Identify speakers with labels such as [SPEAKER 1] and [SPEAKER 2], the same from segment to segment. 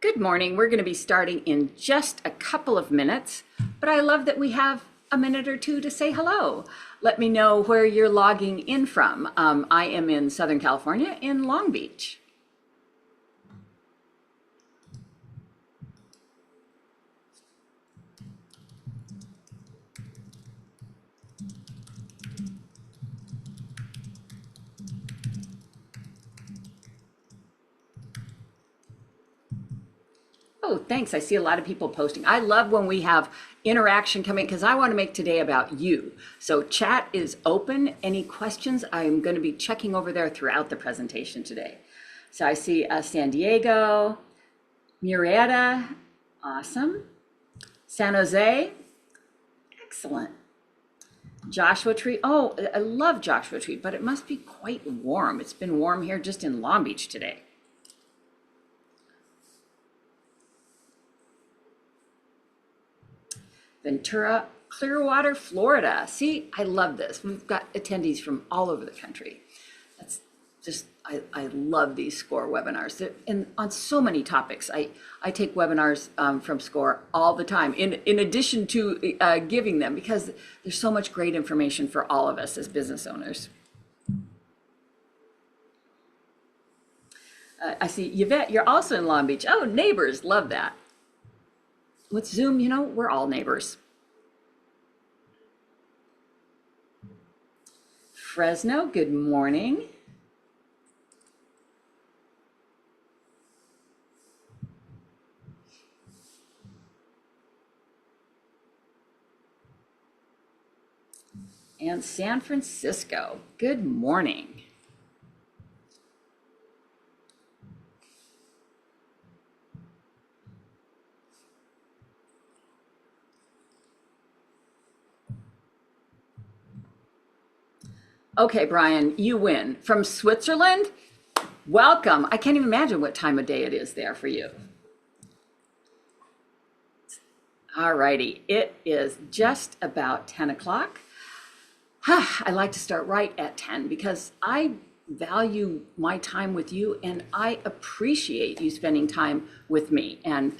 [SPEAKER 1] Good morning. We're going to be starting in just a couple of minutes, but I love that we have a minute or two to say hello. Let me know where you're logging in from. I am in Southern California in Long Beach. Oh, thanks. I see a lot of people posting. I love when we have interaction coming because I want to make today about you. So chat is open. Any questions? I'm going to be checking over there throughout the presentation today. So I see San Diego, Murrieta, awesome. San Jose, excellent. Joshua Tree, oh, I love Joshua Tree, but it must be quite warm. It's been warm here just in Long Beach today. Ventura, Clearwater, Florida. See, I love this. We've got attendees from all over the country. That's just, I love these SCORE webinars. And on so many topics, I take webinars from SCORE all the time, in addition to giving them, because there's so much great information for all of us as business owners. I see Yvette, you're also in Long Beach. Oh, neighbors, love that. With Zoom, you know, we're all neighbors. Fresno, good morning. And San Francisco, good morning. Okay, Brian, you win. From Switzerland, welcome. I can't even imagine what time of day it is there for you. All righty, it is just about 10 o'clock. I like to start right at 10 because I value my time with you and I appreciate you spending time with me. And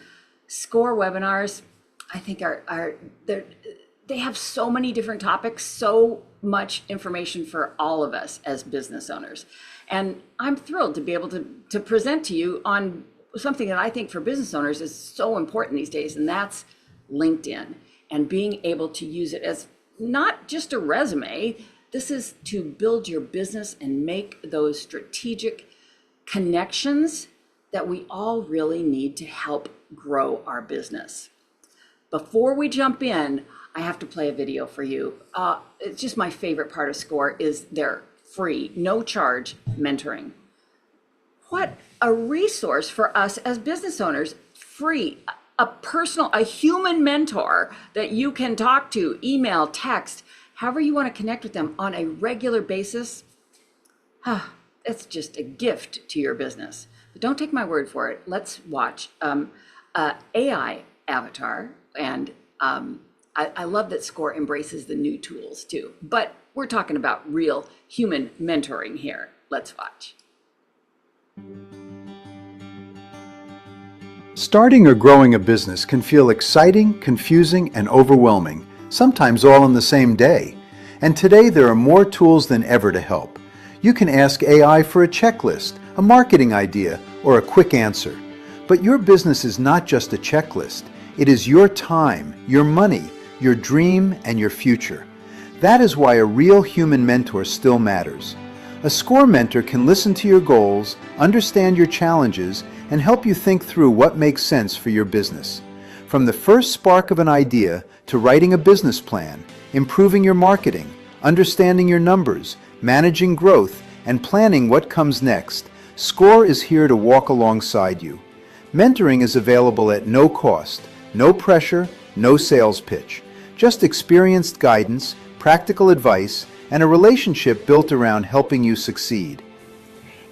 [SPEAKER 1] SCORE webinars, I think they have so many different topics, so much information for all of us as business owners. And I'm thrilled to be able to present to you on something that I think for business owners is so important these days, and that's LinkedIn, and being able to use it as not just a resume. This is to build your business and make those strategic connections that we all really need to help grow our business. Before we jump in, I have to play a video for you. It's just my favorite part of SCORE is their free, no charge mentoring. What a resource for us as business owners, free, a human mentor that you can talk to, email, text, however you want to connect with them on a regular basis. It's just a gift to your business. But don't take my word for it. Let's watch AI Avatar, and I love that SCORE embraces the new tools too, but we're talking about real human mentoring here. Let's watch.
[SPEAKER 2] Starting or growing a business can feel exciting, confusing, and overwhelming, sometimes all in the same day. And today there are more tools than ever to help. You can ask AI for a checklist, a marketing idea, or a quick answer. But your business is not just a checklist. It is your time, your money, your dream, and your future. That is why a real human mentor still matters. A SCORE mentor can listen to your goals, understand your challenges, and help you think through what makes sense for your business. From the first spark of an idea to writing a business plan, improving your marketing, understanding your numbers, managing growth, and planning what comes next, SCORE is here to walk alongside you. Mentoring is available at no cost, no pressure, no sales pitch. Just experienced guidance, practical advice, and a relationship built around helping you succeed.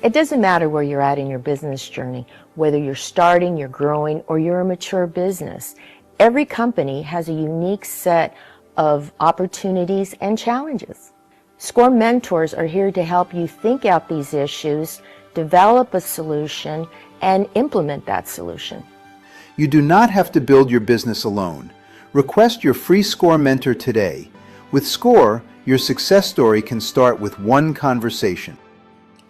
[SPEAKER 3] It doesn't matter where you're at in your business journey, whether you're starting, you're growing, or you're a mature business. Every company has a unique set of opportunities and challenges. SCORE mentors are here to help you think out these issues, develop a solution, and implement that solution.
[SPEAKER 2] You do not have to build your business alone. Request your free SCORE mentor today. With SCORE, your success story can start with one conversation.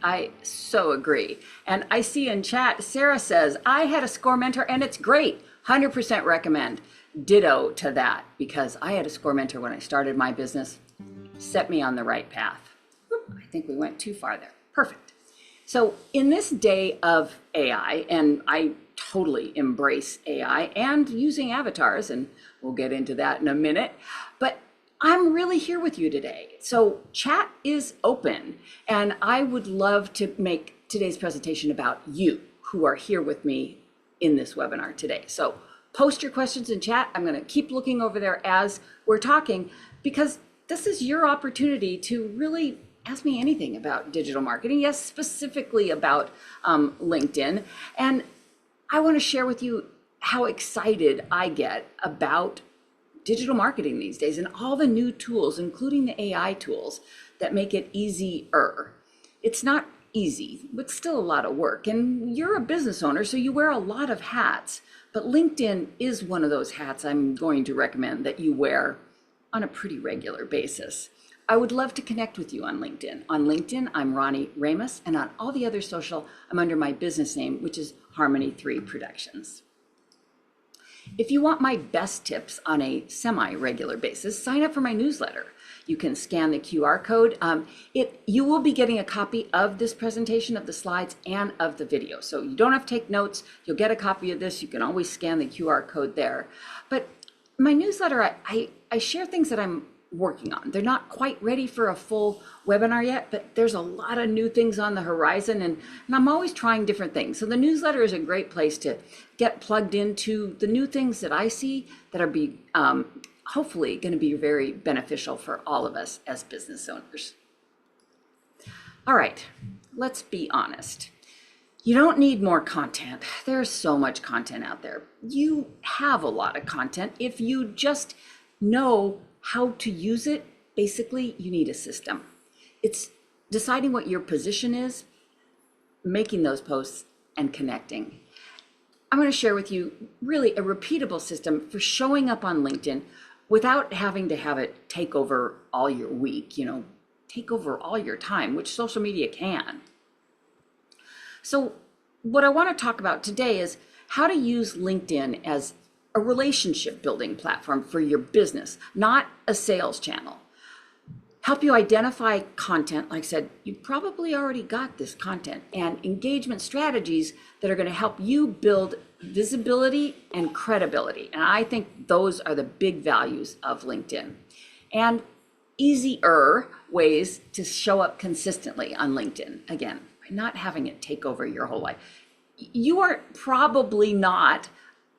[SPEAKER 1] I so agree. And I see in chat, Sarah says, I had a SCORE mentor and it's great. 100% recommend. Ditto to that, because I had a SCORE mentor when I started my business. Set me on the right path. Oop, I think we went too far there. Perfect. So in this day of AI, and I totally embrace AI and using avatars, and we'll get into that in a minute, but I'm really here with you today. So chat is open, and I would love to make today's presentation about you who are here with me in this webinar today. So post your questions in chat. I'm going to keep looking over there as we're talking, because this is your opportunity to really ask me anything about digital marketing. Yes, specifically about LinkedIn. And I want to share with you how excited I get about digital marketing these days and all the new tools, including the AI tools that make it easier. It's not easy, but still a lot of work. And you're a business owner, so you wear a lot of hats. But LinkedIn is one of those hats I'm going to recommend that you wear on a pretty regular basis. I would love to connect with you on LinkedIn. On LinkedIn, I'm Ronnie Ramos, and on all the other social, I'm under my business name, which is Harmony 3 Productions. If you want my best tips on a semi-regular basis, sign up for my newsletter. You can scan the QR code. You will be getting a copy of this presentation, of the slides, and of the video. So you don't have to take notes. You'll get a copy of this. You can always scan the QR code there. But my newsletter, I share things that I'm working on. They're not quite ready for a full webinar yet, but there's a lot of new things on the horizon, and I'm always trying different things. So the newsletter is a great place to get plugged into the new things that I see that are hopefully going to be very beneficial for all of us as business owners. All right, let's be honest. You don't need more content. There's so much content out there. You have a lot of content. If you just know how to use it, basically you need a system. It's deciding what your position is, making those posts, and connecting. I'm going to share with you really a repeatable system for showing up on LinkedIn without having to have it take over all your week, take over all your time, which social media can. So what I want to talk about today is how to use LinkedIn as a relationship building platform for your business, not a sales channel. Help you identify content. Like I said, you probably already got this content, and engagement strategies that are going to help you build visibility and credibility. And I think those are the big values of LinkedIn. And easier ways to show up consistently on LinkedIn. Again, by not having it take over your whole life. You are probably not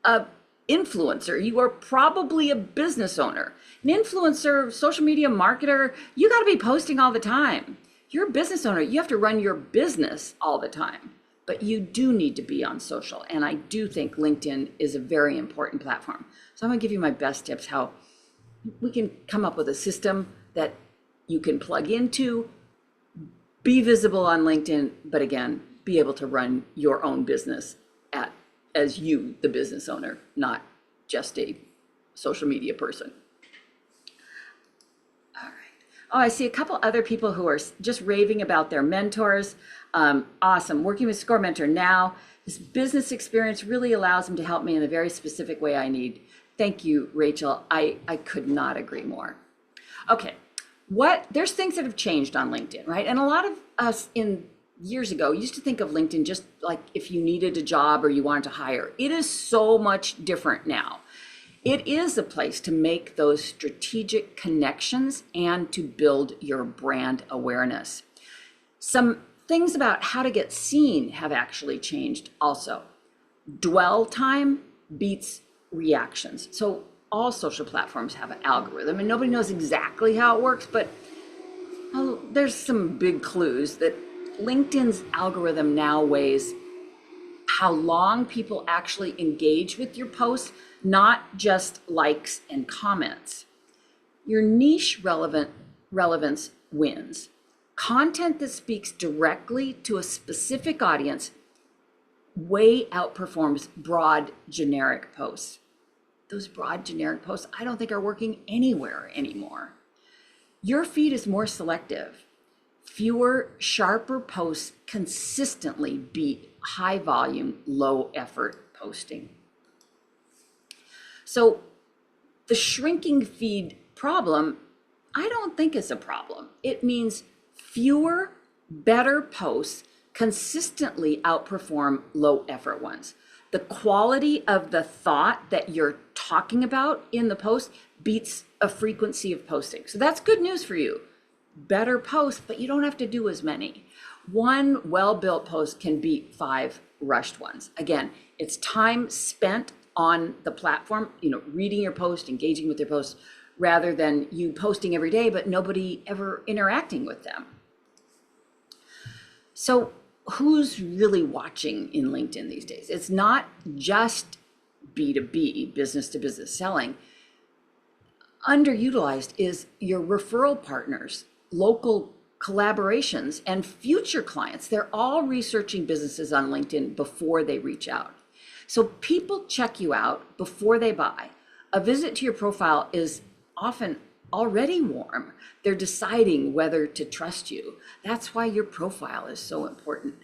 [SPEAKER 1] a influencer. You are probably a business owner. An influencer, social media marketer, you got to be posting all the time. You're a business owner. You have to run your business all the time. But you do need to be on social. And I do think LinkedIn is a very important platform. So I'm going to give you my best tips how we can come up with a system that you can plug into, be visible on LinkedIn, but again, be able to run your own business as you, the business owner, not just a social media person. All right. Oh, I see a couple other people who are just raving about their mentors. Awesome. Working with SCORE Mentor now. This business experience really allows them to help me in a very specific way I need. Thank you, Rachel. I could not agree more. Okay. There's things that have changed on LinkedIn, right? And a lot of us years ago used to think of LinkedIn just like if you needed a job or you wanted to hire. It is so much different now. It is a place to make those strategic connections and to build your brand awareness. Some things about how to get seen have actually changed also. Dwell time beats reactions. So all social platforms have an algorithm, and nobody knows exactly how it works, but there's some big clues that LinkedIn's algorithm now weighs how long people actually engage with your posts, not just likes and comments. Your niche relevance wins. Content that speaks directly to a specific audience way outperforms broad generic posts. Those broad generic posts, I don't think are working anywhere anymore. Your feed is more selective. Fewer, sharper posts consistently beat high volume, low effort posting. So the shrinking feed problem, I don't think is a problem. It means fewer, better posts consistently outperform low effort ones. The quality of the thought that you're talking about in the post beats a frequency of posting. So that's good news for you. Better posts, but you don't have to do as many. One well-built post can beat 5 rushed ones. Again, it's time spent on the platform, reading your post, engaging with your posts, rather than you posting every day, but nobody ever interacting with them. So who's really watching in LinkedIn these days? It's not just B2B, business to business selling. Underutilized is your referral partners, local collaborations, and future clients. They're all researching businesses on LinkedIn before they reach out. So people check you out before they buy. A visit to your profile is often already warm. They're deciding whether to trust you. That's why your profile is so important.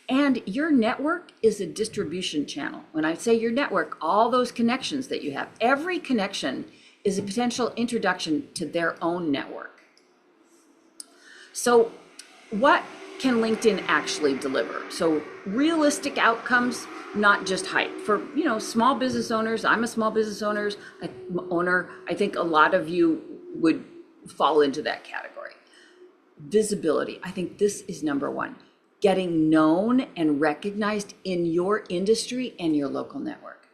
[SPEAKER 1] And your network is a distribution channel. When I say your network, all those connections that you have, every connection is a potential introduction to their own network. So what can LinkedIn actually deliver? So realistic outcomes, not just hype. For small business owners, I'm a small business owner. I think a lot of you would fall into that category. Visibility, I think this is number one. Getting known and recognized in your industry and your local network.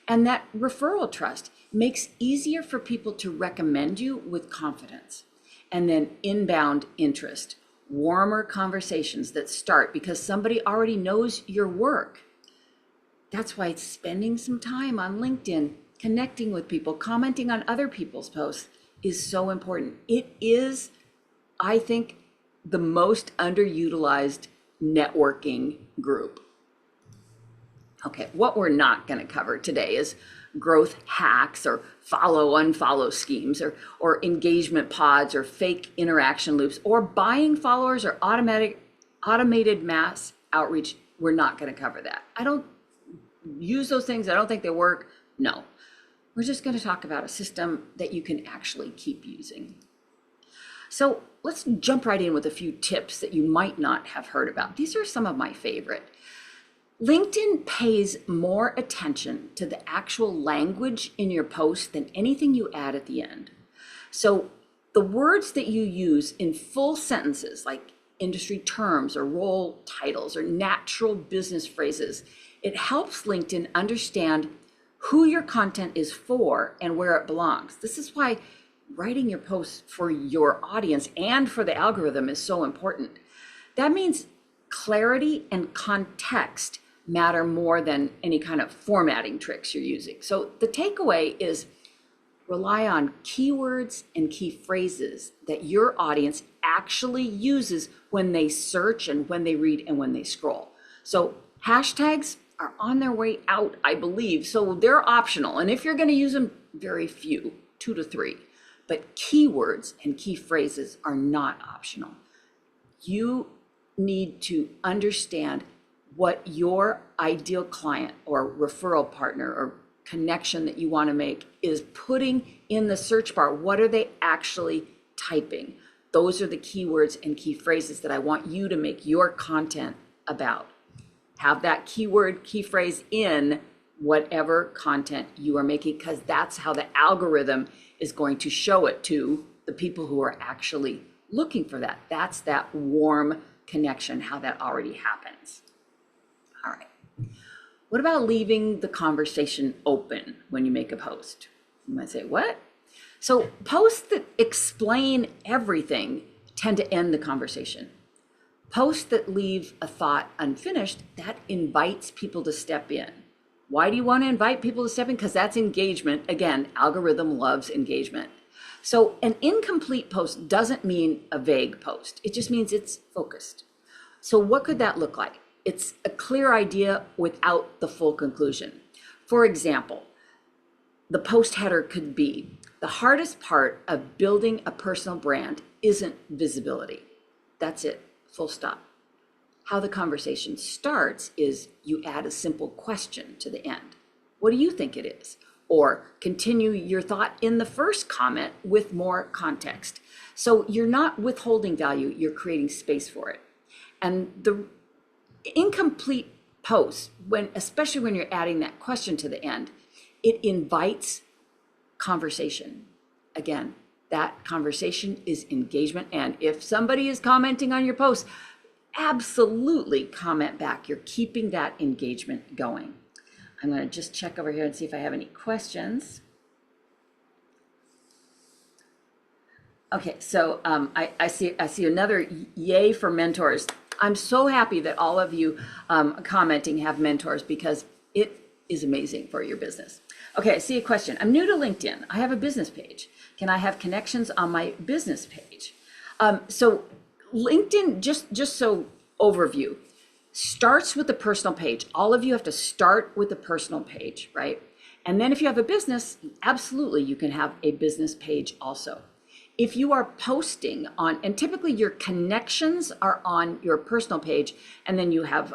[SPEAKER 1] And that referral trust makes easier for people to recommend you with confidence. And then inbound interest, warmer conversations that start because somebody already knows your work. That's why spending some time on LinkedIn, connecting with people, commenting on other people's posts is so important. It is, I think, the most underutilized networking group. Okay, what we're not going to cover today is growth hacks or unfollow schemes or engagement pods or fake interaction loops or buying followers or automated mass outreach. We're not going to cover that. I don't use those things. I don't think they work. No, we're just going to talk about a system that you can actually keep using. So let's jump right in with a few tips that you might not have heard about. These are some of my favorite. LinkedIn pays more attention to the actual language in your post than anything you add at the end. So the words that you use in full sentences, like industry terms or role titles or natural business phrases, it helps LinkedIn understand who your content is for and where it belongs. This is why writing your posts for your audience and for the algorithm is so important. That means clarity and context matter more than any kind of formatting tricks you're using. So the takeaway is rely on keywords and key phrases that your audience actually uses when they search and when they read and when they scroll. So hashtags are on their way out, I believe. So they're optional. And if you're going to use them, very few, 2 to 3. But keywords and key phrases are not optional. You need to understand what your ideal client or referral partner or connection that you want to make is putting in the search bar. What are they actually typing? Those are the keywords and key phrases that I want you to make your content about. Have that keyword, key phrase in whatever content you are making, because that's how the algorithm is going to show it to the people who are actually looking for that. That's that warm connection, how that already happens. All right. What about leaving the conversation open when you make a post? You might say, what? So posts that explain everything tend to end the conversation. Posts that leave a thought unfinished, that invites people to step in. Why do you want to invite people to step in? Because that's engagement. Again, algorithm loves engagement. So an incomplete post doesn't mean a vague post. It just means it's focused. So what could that look like? it's a clear idea without the full conclusion. For example, the post header could be, the hardest part of building a personal brand isn't visibility. That's it, full stop. How the conversation starts is you add a simple question to the end. What do you think it is? Or continue your thought in the first comment with more context. So you're not withholding value, you're creating space for it. And the incomplete post, especially when you're adding that question to the end, it invites conversation. Again, that conversation is engagement. And if somebody is commenting on your post, absolutely comment back. You're keeping that engagement going. I'm going to just check over here and see if I have any questions. Okay, so I see another yay for mentors. I'm so happy that all of you commenting have mentors, because it is amazing for your business. Okay, I see a question. I'm new to LinkedIn. I have a business page. Can I have connections on my business page? So LinkedIn, just so overview, starts with the personal page. All of you have to start with the personal page, right? And then if you have a business, absolutely, you can have a business page also. If you are posting on, and typically your connections are on your personal page, and then you have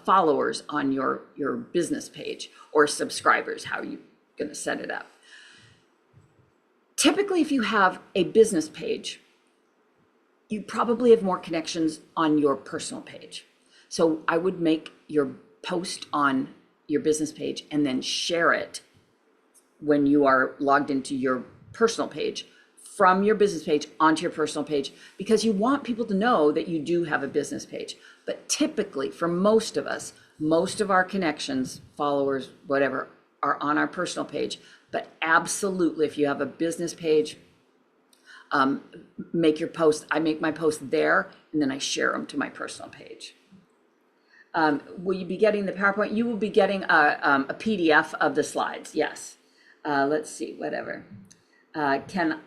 [SPEAKER 1] followers on your business page, or subscribers, how are you going to set it up? Typically, if you have a business page, you probably have more connections on your personal page. So I would make your post on your business page and then share it when you are logged into your personal page, from your business page onto your personal page, because you want people to know that you do have a business page. But typically, for most of us, most of our connections, followers, whatever, are on our personal page. But absolutely, if you have a business page, make your post. I make my post there, and then I share them to my personal page. Will you be getting the PowerPoint? You will be getting a PDF of the slides, yes. Let's see, whatever. Can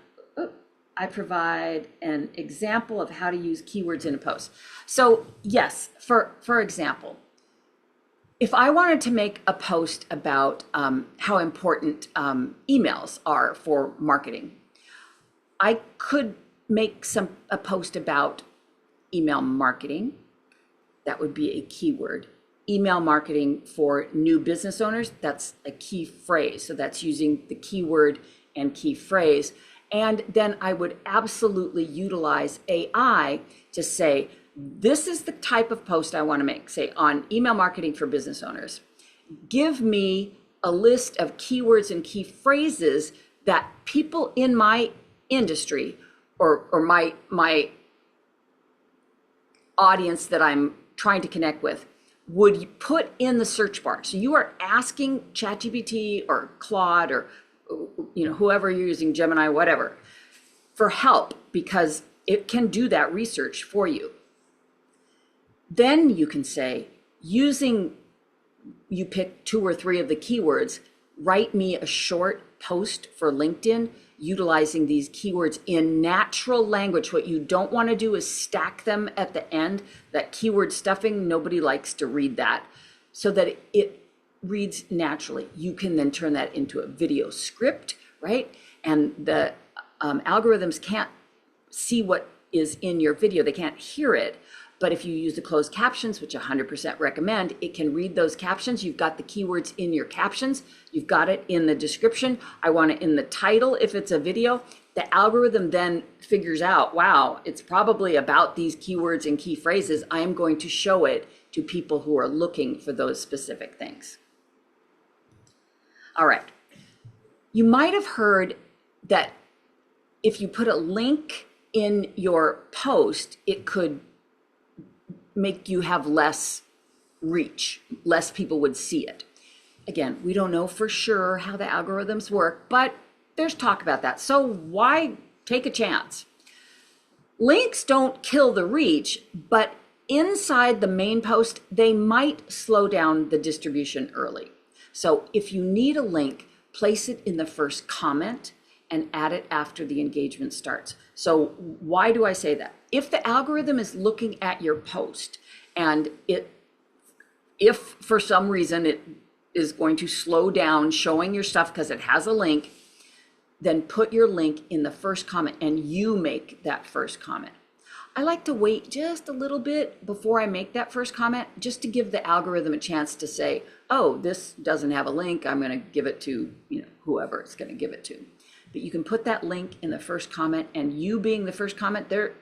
[SPEAKER 1] I provide an example of how to use keywords in a post? So yes, for example, if I wanted to make a post about how important emails are for marketing, I could make a post about email marketing. That would be a keyword. Email marketing for new business owners, that's a key phrase. So that's using the keyword and key phrase. And then I would absolutely utilize AI to say, this is the type of post I want to make, say on email marketing for business owners. Give me a list of keywords and key phrases that people in my industry or my audience that I'm trying to connect with would put in the search bar. So you are asking ChatGPT or Claude or whoever you're using, Gemini, whatever, for help, because it can do that research for you. Then you can say, you pick 2 or 3 of the keywords, write me a short post for LinkedIn utilizing these keywords in natural language. What you don't want to do is stack them at the end. That keyword stuffing, nobody likes to read that. So that it reads naturally. You can then turn that into a video script, right? And the algorithms can't see what is in your video. They can't hear it. But if you use the closed captions, which I 100% recommend, it can read those captions. You've got the keywords in your captions. You've got it in the description. I want it in the title if it's a video. The algorithm then figures out, wow, it's probably about these keywords and key phrases. I am going to show it to people who are looking for those specific things. All right. You might have heard that if you put a link in your post, it could make you have less reach, less people would see it. Again, we don't know for sure how the algorithms work, but there's talk about that. So why take a chance? Links don't kill the reach, but inside the main post, they might slow down the distribution early. So if you need a link, place it in the first comment and add it after the engagement starts. So why do I say that? If the algorithm is looking at your post and it if for some reason it is going to slow down showing your stuff because it has a link, then put your link in the first comment and you make that first comment. I like to wait just a little bit before I make that first comment, just to give the algorithm a chance to say, oh, this doesn't have a link, I'm going to give it to, whoever it's going to give it to. But you can put that link in the first comment, and you being the first comment there,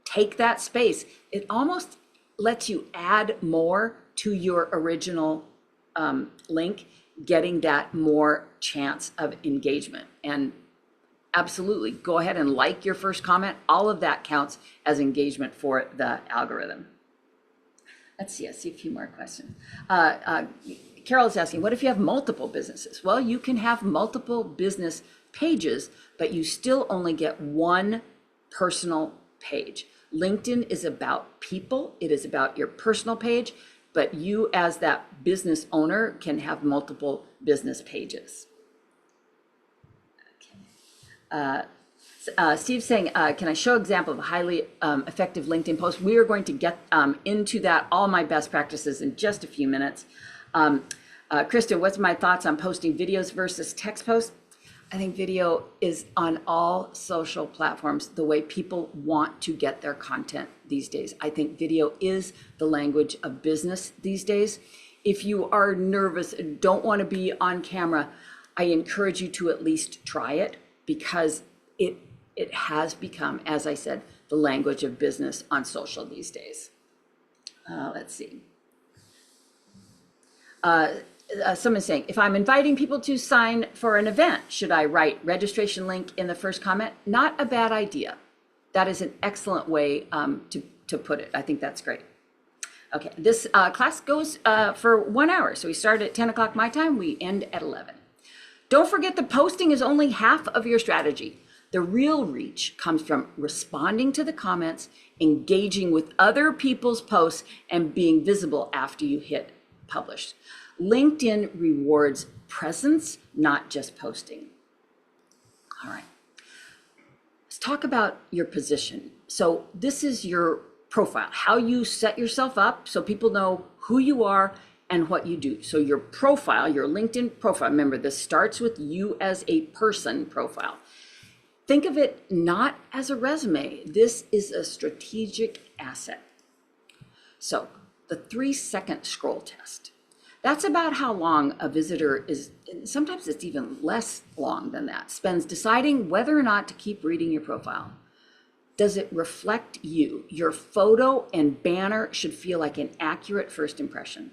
[SPEAKER 1] take that space. It almost lets you add more to your original link, getting that more chance of engagement. And absolutely, go ahead and like your first comment. All of that counts as engagement for the algorithm. Let's see, I see a few more questions. Carol is asking, what if you have multiple businesses? Well, you can have multiple business pages, but you still only get one personal page. LinkedIn is about people. It is about your personal page, but you as that business owner can have multiple business pages. Steve's saying, can I show example of a highly effective LinkedIn post? We are going to get into that, all my best practices, in just a few minutes. Krista, what's my thoughts on posting videos versus text posts? I think video is on all social platforms the way people want to get their content these days. I think video is the language of business these days. If you are nervous and don't want to be on camera, I encourage you to at least try it, because it has become, as I said, the language of business on social these days. Let's see. Someone's saying, if I'm inviting people to sign for an event, should I write registration link in the first comment? Not a bad idea. That is an excellent way to put it. I think that's great. Okay, this class goes for 1 hour. So we start at 10 o'clock my time, we end at 11. Don't forget that posting is only half of your strategy. The real reach comes from responding to the comments, engaging with other people's posts, and being visible after you hit publish. LinkedIn rewards presence, not just posting. All right. Let's talk about your position. So this is your profile, how you set yourself up so people know who you are and what you do. So your profile, your LinkedIn profile, remember this starts with you as a person profile. Think of it not as a resume. This is a strategic asset. So the 3-second scroll test. That's about how long a visitor is, sometimes it's even less long than that, spends deciding whether or not to keep reading your profile. Does it reflect you? Your photo and banner should feel like an accurate first impression.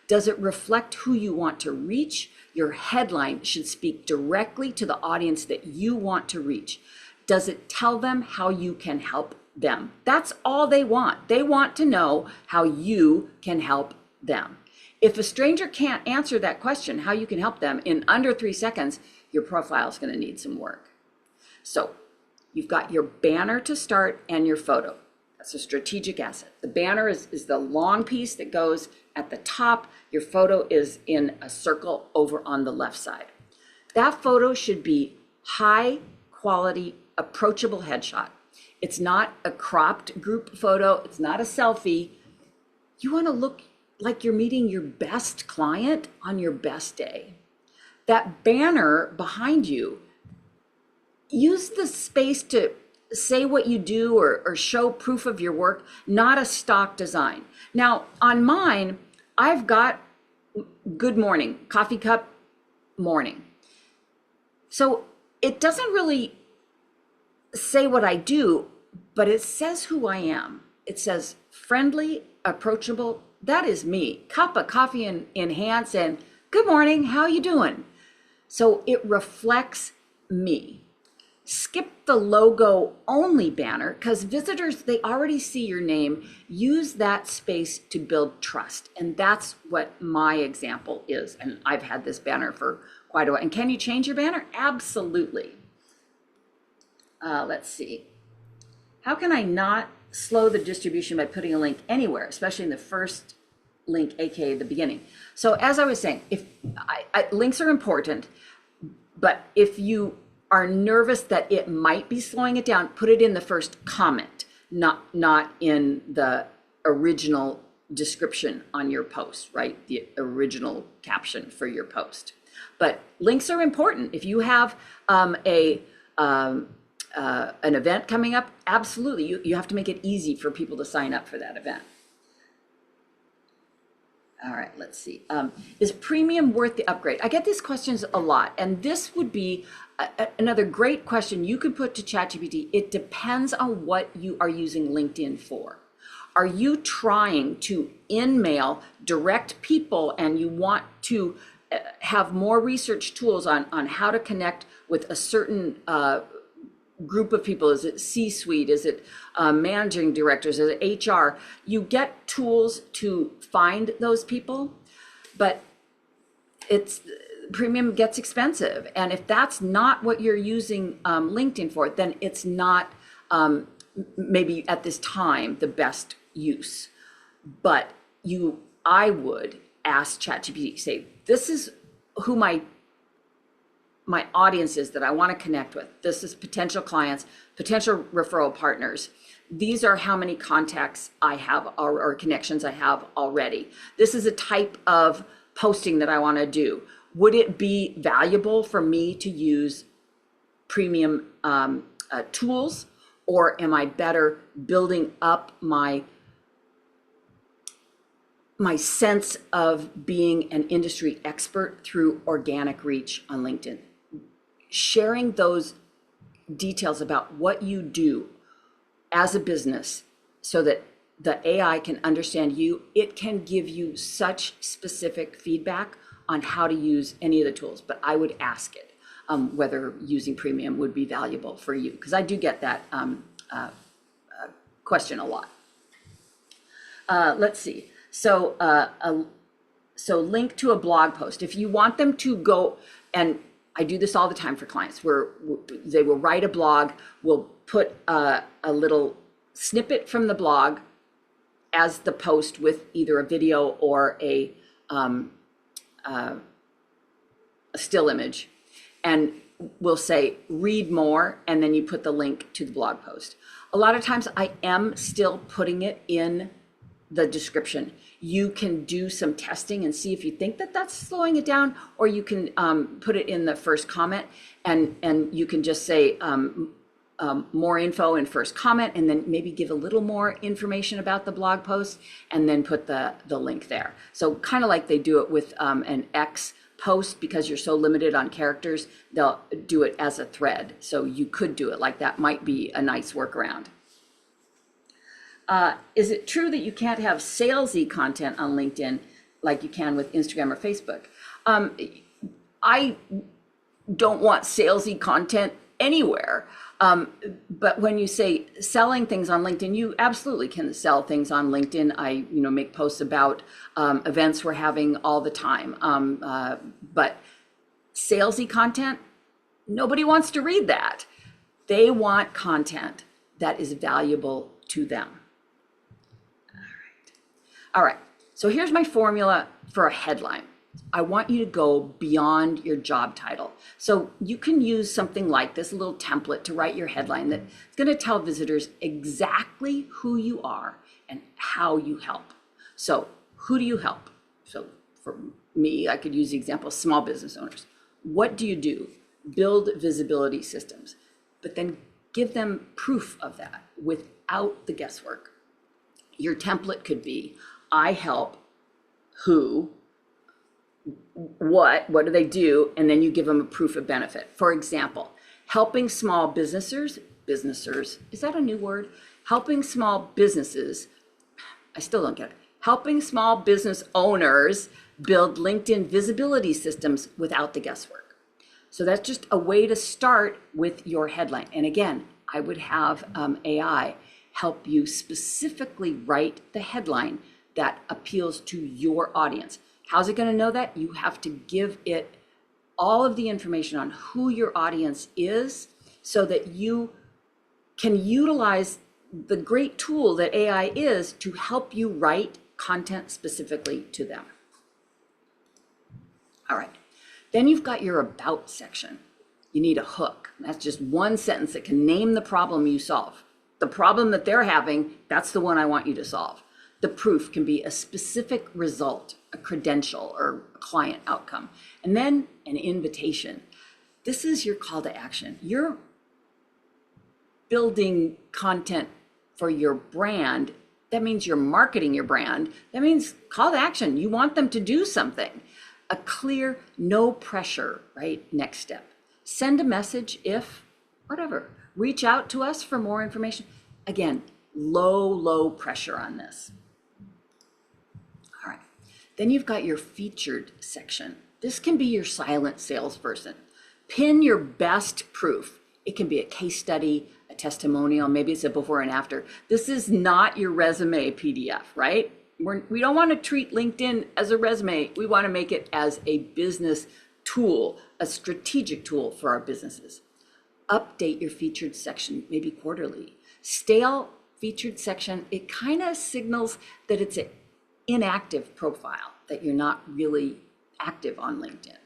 [SPEAKER 1] Does it reflect who you want to reach? Your headline should speak directly to the audience that you want to reach. Does it tell them how you can help them? That's all they want. They want to know how you can help them. If a stranger can't answer that question, how you can help them, in under 3 seconds, your profile is going to need some work. So you've got your banner to start and your photo. That's a strategic asset. The banner is the long piece that goes at the top. Your photo is in a circle over on the left side. That photo should be high quality, approachable headshot. It's not a cropped group photo. It's not a selfie. You want to look like you're meeting your best client on your best day. That banner behind you, use the space to say what you do or show proof of your work, not a stock design. Now, on mine, I've got good morning, coffee cup, morning. So it doesn't really say what I do, but it says who I am. It says friendly, approachable. That is me. Cup of coffee in hand and good morning, how you doing? So it reflects me. Skip the logo only banner, because visitors, they already see your name. Use that space to build trust. And that's what my example is. And I've had this banner for quite a while. And can you change your banner? Absolutely. Let's see. How can I not slow the distribution by putting a link anywhere, especially in the first link, aka the beginning? So as I was saying, if links are important, but if you are nervous that it might be slowing it down, put it in the first comment, not in the original description on your post, right? The original caption for your post. But links are important. If you have an event coming up, absolutely, you have to make it easy for people to sign up for that event. All right, let's see. Is premium worth the upgrade? I get these questions a lot, and this would be another great question you could put to ChatGPT. It depends on what you are using LinkedIn for. Are you trying to in-mail direct people and you want to have more research tools on how to connect with a certain group of people? Is it C-suite? Is it managing directors? Is it HR? You get tools to find those people, but premium gets expensive. And if that's not what you're using LinkedIn for, then it's not maybe at this time the best use. But I would ask ChatGPT, say, this is who my audience is that I want to connect with. This is potential clients, potential referral partners. These are how many contacts I have or connections I have already. This is a type of posting that I want to do. Would it be valuable for me to use premium tools, or am I better building up my sense of being an industry expert through organic reach on LinkedIn? Sharing those details about what you do as a business so that the AI can understand you, it can give you such specific feedback on how to use any of the tools. But I would ask it whether using premium would be valuable for you, because I do get that question a lot. Let's see. So link to a blog post. If you want them to go, and I do this all the time for clients, where they will write a blog, we'll put a little snippet from the blog as the post with either a video or a still image, and we'll say read more, and then you put the link to the blog post. A lot of times I am still putting it in the description. You can do some testing and see if you think that that's slowing it down, or you can put it in the first comment, and you can just say more info in first comment, and then maybe give a little more information about the blog post, and then put the link there. So kind of like they do it with an X post, because you're so limited on characters, they'll do it as a thread. So you could do it like that. Might be a nice workaround. Is it true that you can't have salesy content on LinkedIn like you can with Instagram or Facebook? I don't want salesy content anywhere. But when you say selling things on LinkedIn, you absolutely can sell things on LinkedIn. I make posts about events we're having all the time. But salesy content, nobody wants to read that. They want content that is valuable to them. All right, so here's my formula for a headline. I want you to go beyond your job title. So you can use something like this, a little template to write your headline that's going to tell visitors exactly who you are and how you help. So who do you help? So for me, I could use the example of small business owners. What do you do? Build visibility systems, but then give them proof of that without the guesswork. Your template could be, I help who, what do they do? And then you give them a proof of benefit. For example, helping small businesses, is that a new word? Helping small businesses, I still don't get it. Helping small business owners build LinkedIn visibility systems without the guesswork. So that's just a way to start with your headline. And again, I would have AI help you specifically write the headline that appeals to your audience. How's it going to know that? You have to give it all of the information on who your audience is so that you can utilize the great tool that AI is to help you write content specifically to them. All right, then you've got your about section. You need a hook. That's just one sentence that can name the problem you solve. The problem that they're having, that's the one I want you to solve. The proof can be a specific result, a credential, or a client outcome. And then an invitation. This is your call to action. You're building content for your brand. That means you're marketing your brand. That means call to action. You want them to do something. A clear, no pressure, right? Next step. Send a message if, whatever. Reach out to us for more information. Again, low pressure on this. All right. Then you've got your featured section. This can be your silent salesperson. Pin your best proof. It can be a case study, a testimonial, maybe it's a before and after. This is not your resume PDF, right? We don't want to treat LinkedIn as a resume. We want to make it as a business tool, a strategic tool for our businesses. Update your featured section, maybe quarterly. Stale featured section, it kind of signals that it's an inactive profile, that you're not really active on LinkedIn.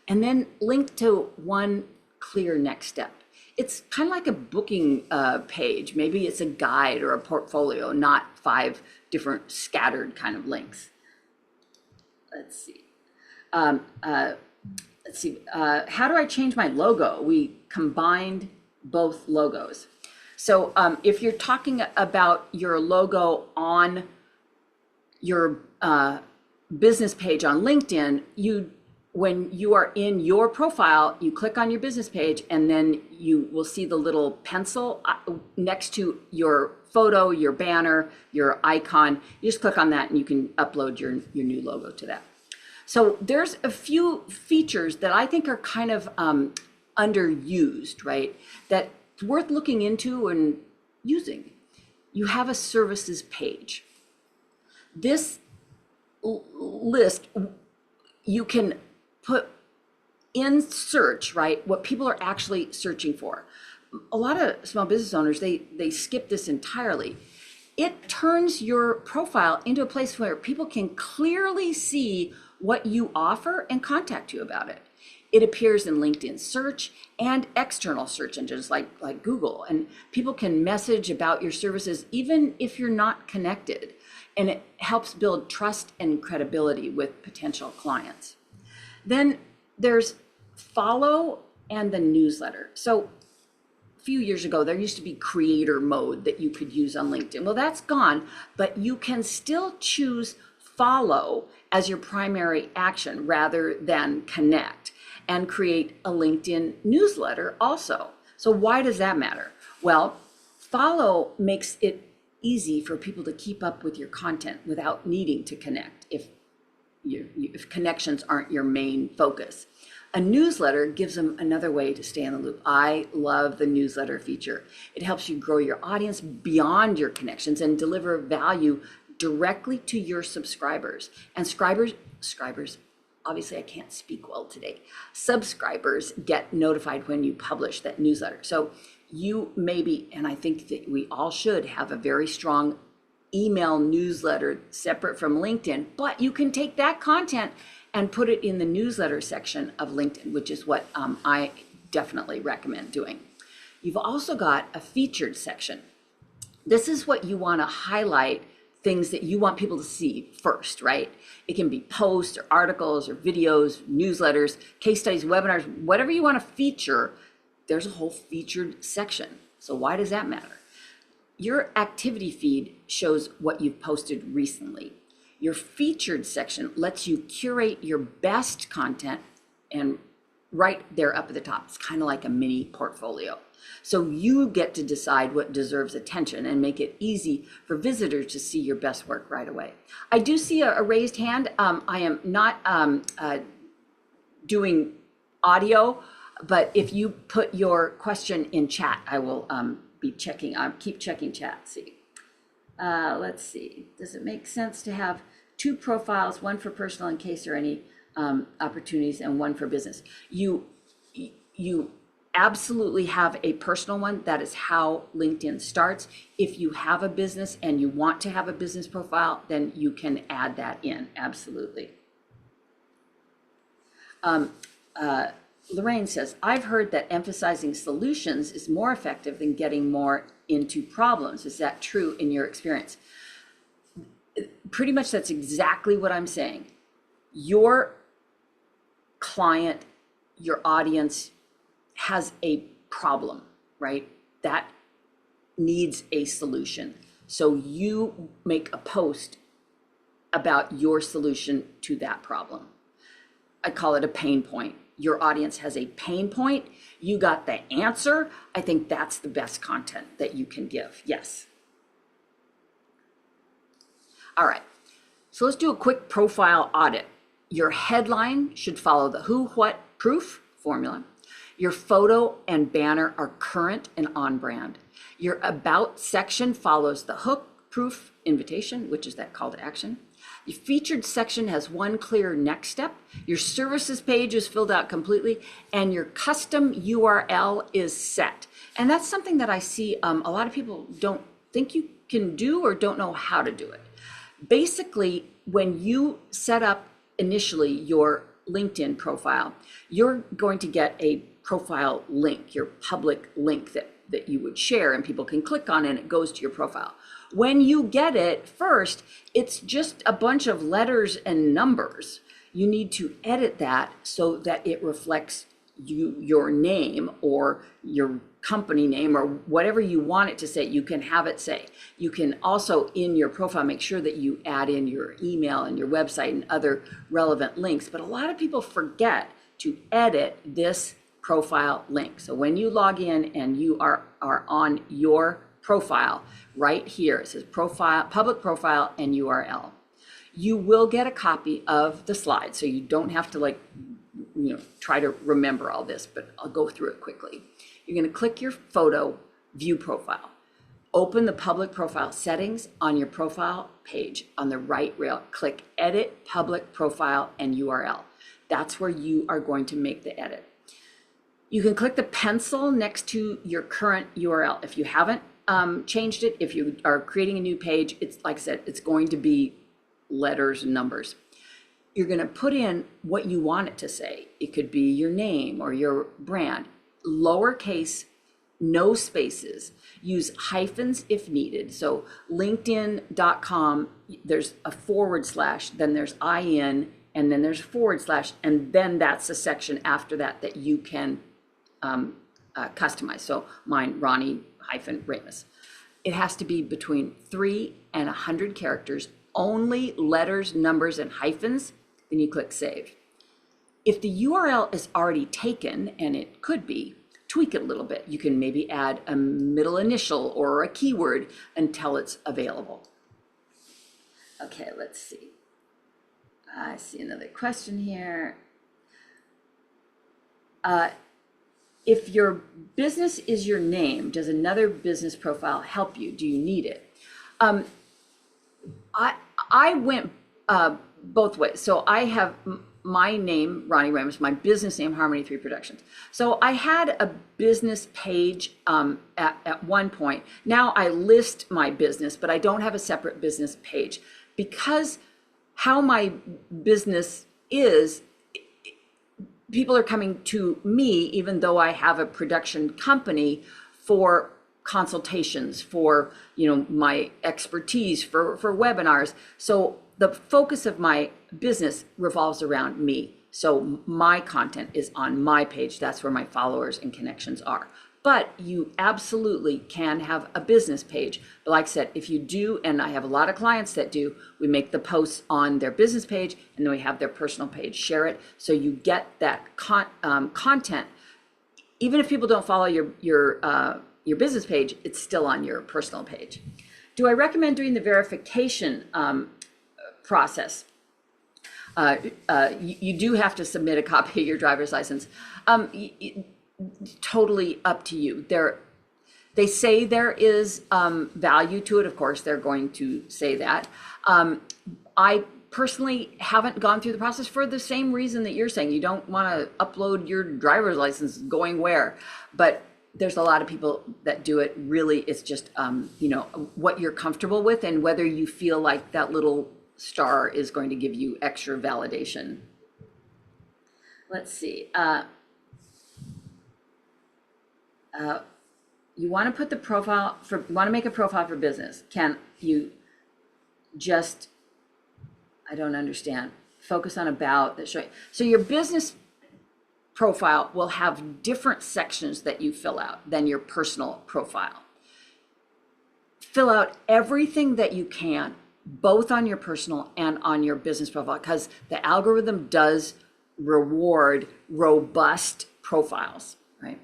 [SPEAKER 1] And then link to one clear next step. It's kind of like a booking page. Maybe it's a guide or a portfolio, not 5 different scattered kind of links. Let's see. How do I change my logo? We combined both logos. So if you're talking about your logo on your business page on LinkedIn, when you are in your profile, you click on your business page and then you will see the little pencil next to your photo, your banner, your icon. You just click on that and you can upload your new logo to that. So there's a few features that I think are kind of underused, right? That's worth looking into and using. You have a services page. This list, you can put in search, right, what people are actually searching for. A lot of small business owners, they skip this entirely. It turns your profile into a place where people can clearly see what you offer and contact you about it. It appears in LinkedIn search and external search engines like Google, and people can message about your services even if you're not connected. And it helps build trust and credibility with potential clients. Then there's follow and the newsletter. So a few years ago, there used to be creator mode that you could use on LinkedIn. Well, that's gone, but you can still choose follow as your primary action rather than connect, and create a LinkedIn newsletter also. So why does that matter? Well, follow makes it easy for people to keep up with your content without needing to connect if connections aren't your main focus. A newsletter gives them another way to stay in the loop. I love the newsletter feature. It helps you grow your audience beyond your connections and deliver value directly to your subscribers. And subscribers, obviously I can't speak well today. Subscribers get notified when you publish that newsletter. So you maybe, and I think that we all should have a very strong email newsletter separate from LinkedIn, but you can take that content and put it in the newsletter section of LinkedIn, which is what I definitely recommend doing. You've also got a featured section. This is what you want to highlight, things that you want people to see first, right? It can be posts or articles or videos, newsletters, case studies, webinars, whatever you want to feature. There's a whole featured section. So why does that matter? Your activity feed shows what you've posted recently. Your featured section lets you curate your best content, and right there up at the top, it's kind of like a mini portfolio. So you get to decide what deserves attention and make it easy for visitors to see your best work right away. I do see a raised hand. I am not doing audio, but if you put your question in chat, I will be checking. I'll keep checking chat. See, let's see. Does it make sense to have 2 profiles, one for personal in case there are any opportunities, and one for business? You absolutely have a personal one. That is how LinkedIn starts. If you have a business and you want to have a business profile, then you can add that in. Absolutely. Lorraine says, I've heard that emphasizing solutions is more effective than getting more into problems. Is that true in your experience? pretty much that's exactly what I'm saying. Your client, your audience has a problem, right? That needs a solution. So you make a post about your solution to that problem. I call it a pain point. Your audience has a pain point. You got the answer. I think that's the best content that you can give. Yes. All right. So let's do a quick profile audit. Your headline should follow the who, what, proof formula. Your photo and banner are current and on brand. Your about section follows the hook, proof, invitation, which is that call to action. Your featured section has one clear next step. Your services page is filled out completely, and your custom URL is set. And that's something that I see a lot of people don't think you can do or don't know how to do it. Basically, when you set up initially your LinkedIn profile, you're going to get a profile link, your public link that you would share and people can click on and it goes to your profile. When you get it first, it's just a bunch of letters and numbers. You need to edit that so that it reflects your name or your company name or whatever you want it to say. You can have it say. You can also in your profile make sure that you add in your email and your website and other relevant links. But a lot of people forget to edit this profile link. So when you log in and you are on your profile right here, it says profile, public profile and URL. You will get a copy of the slide, so you don't have to try to remember all this, but I'll go through it quickly. You're going to click your photo, view profile. Open the public profile settings on your profile page on the right rail. Click edit public profile and URL. That's where you are going to make the edit. You can click the pencil next to your current URL. If you haven't changed it, if you are creating a new page, it's like I said, it's going to be letters and numbers. You're going to put in what you want it to say. It could be your name or your brand. Lowercase, no spaces. Use hyphens if needed. So linkedin.com, there's a / then there's IN, and then there's /, and then that's a section after that you can customize. So mine, Ronnie-Ramus. It has to be between 3 and 100 characters, only letters, numbers, and hyphens. Then you click save. If the URL is already taken, and it could be, tweak it a little bit. You can maybe add a middle initial or a keyword until it's available. Okay, let's see. I see another question here. If your business is your name, does another business profile help you? Do you need it? I went both ways. So I have my name, Ronnie Ramus, my business name, Harmony 3 Productions. So I had a business page at one point. Now I list my business, but I don't have a separate business page because how my business is, people are coming to me, even though I have a production company, for consultations, for my expertise, for webinars. So the focus of my business revolves around me. So my content is on my page. That's where my followers and connections are. But you absolutely can have a business page. But like I said, if you do, and I have a lot of clients that do, we make the posts on their business page and then we have their personal page, share it. So you get that content. Even if people don't follow your business page, it's still on your personal page. Do I recommend doing the verification process? You do have to submit a copy of your driver's license. Totally up to you. They say there is value to it. Of course, they're going to say that. I personally haven't gone through the process for the same reason that you're saying. You don't want to upload your driver's license going where, but there's a lot of people that do it. Really, it's just what you're comfortable with and whether you feel like that little star is going to give you extra validation. Let's see. You want to put the profile for, want to make a profile for business. Can you just, I don't understand. Focus on about that show. So your business profile will have different sections that you fill out than your personal profile. Fill out everything that you can, both on your personal and on your business profile, because the algorithm does reward robust profiles, right?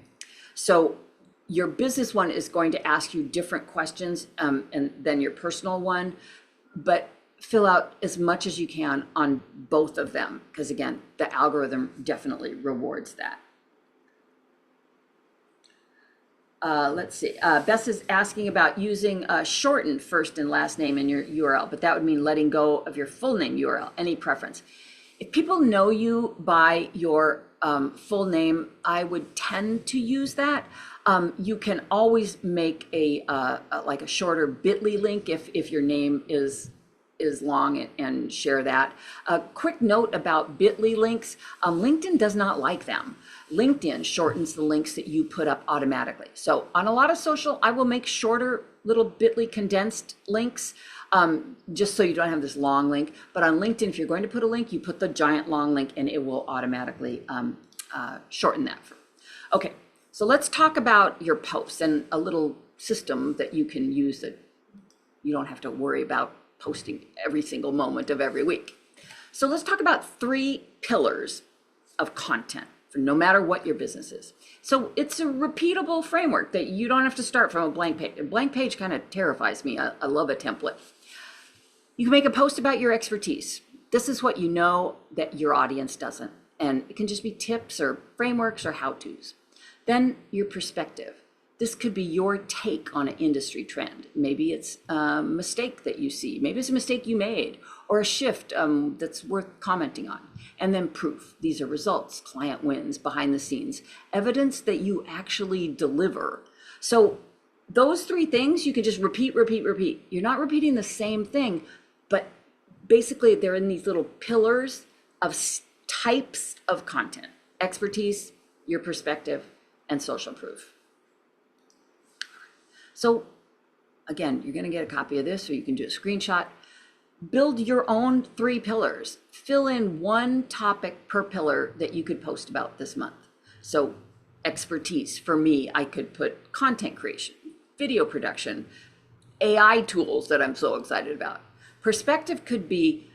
[SPEAKER 1] So your business one is going to ask you different questions and than your personal one, but fill out as much as you can on both of them, because again, the algorithm definitely rewards that. Let's see. Bess is asking about using shortened first and last name in your URL, but that would mean letting go of your full name URL. Any preference? If people know you by your full name, I would tend to use that. You can always make a like a shorter bit.ly link if your name is long and share that. A quick note about bit.ly links, LinkedIn does not like them. LinkedIn shortens the links that you put up automatically. So on a lot of social, I will make shorter little bit.ly condensed links just so you don't have this long link. But on LinkedIn, if you're going to put a link, you put the giant long link and it will automatically shorten that. Okay, so let's talk about your posts and a little system that you can use that you don't have to worry about posting every single moment of every week. So let's talk about 3 pillars of content for no matter what your business is. So it's a repeatable framework that you don't have to start from a blank page. A blank page kind of terrifies me. I love a template. You can make a post about your expertise. This is what you know that your audience doesn't. And it can just be tips or frameworks or how-tos. Then your perspective. This could be your take on an industry trend. Maybe it's a mistake that you see. Maybe it's a mistake you made or a shift that's worth commenting on. And then proof. These are results, client wins, behind the scenes, evidence that you actually deliver. So those 3 things you can just repeat. You're not repeating the same thing, but basically they're in these little pillars of types of content: expertise, your perspective, and social proof. So again, you're going to get a copy of this, or you can do a screenshot. Build your own 3 pillars. Fill in 1 topic per pillar that you could post about this month. So expertise, for me, I could put content creation, video production, AI tools that I'm so excited about. Perspective could be,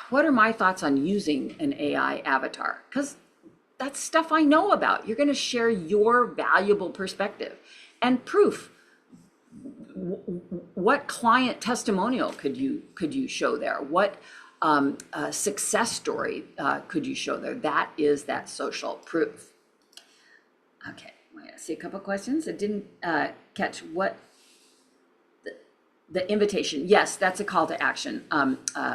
[SPEAKER 1] what are my thoughts on using an AI avatar? Because that's stuff I know about. You're going to share your valuable perspective. And proof. What client testimonial could you show there? What success story could you show there? That is that social proof. Okay, I see a couple of questions. I didn't catch what the invitation. Yes, that's a call to action.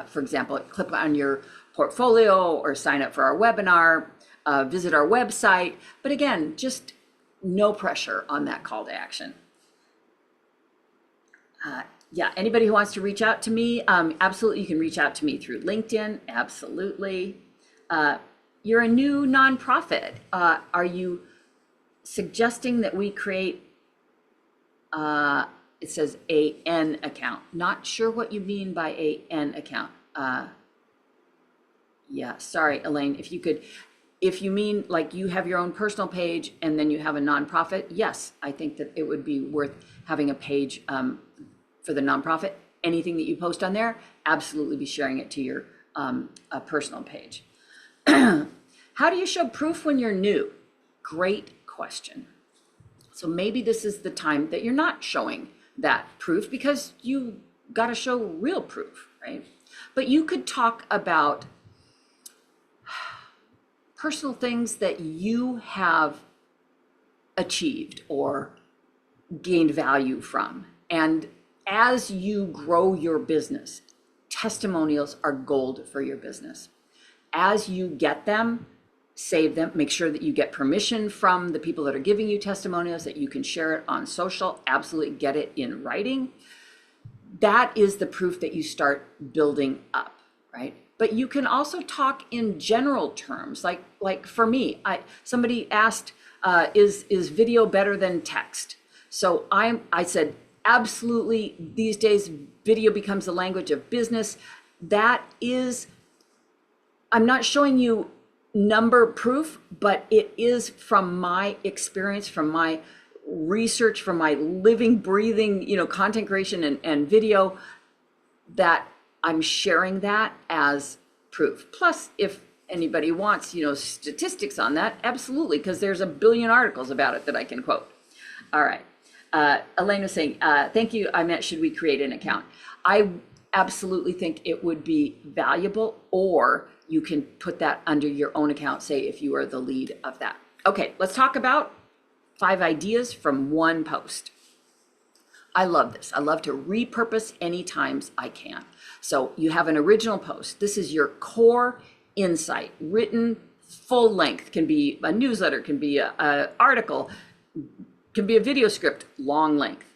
[SPEAKER 1] For example, click on your portfolio or sign up for our webinar, visit our website. But again, just no pressure on that call to action. Yeah, anybody who wants to reach out to me, absolutely, you can reach out to me through LinkedIn, absolutely. You're a new nonprofit. Are you suggesting that we create, it says an account. Not sure what you mean by an account. Yeah, sorry, Elaine, if you mean like you have your own personal page and then you have a nonprofit, yes, I think that it would be worth having a page for the nonprofit. Anything that you post on there, absolutely be sharing it to your personal page. How do you show proof when you're new? Great question. So maybe this is the time that you're not showing that proof because you got to show real proof, right? But you could talk about personal things that you have achieved or gained value from. And as you grow your business, testimonials are gold for your business. As you get them, save them, make sure that you get permission from the people that are giving you testimonials, that you can share it on social, absolutely get it in writing. That is the proof that you start building up, right? But you can also talk in general terms. Like for me, somebody asked, is video better than text? So I said, absolutely, these days, video becomes the language of business. That is, I'm not showing you number proof, but it is from my experience, from my research, from my living, breathing, content creation and video, that I'm sharing that as proof. Plus, if anybody wants, statistics on that, absolutely, because there's a billion articles about it that I can quote. All right. Elaine was saying, thank you. I meant, should we create an account? I absolutely think it would be valuable, or you can put that under your own account, say, if you are the lead of that. Okay, let's talk about 5 ideas from one post. I love this. I love to repurpose any times I can. So you have an original post. This is your core insight, written full length, can be a newsletter, can be an article, can be a video script, long length.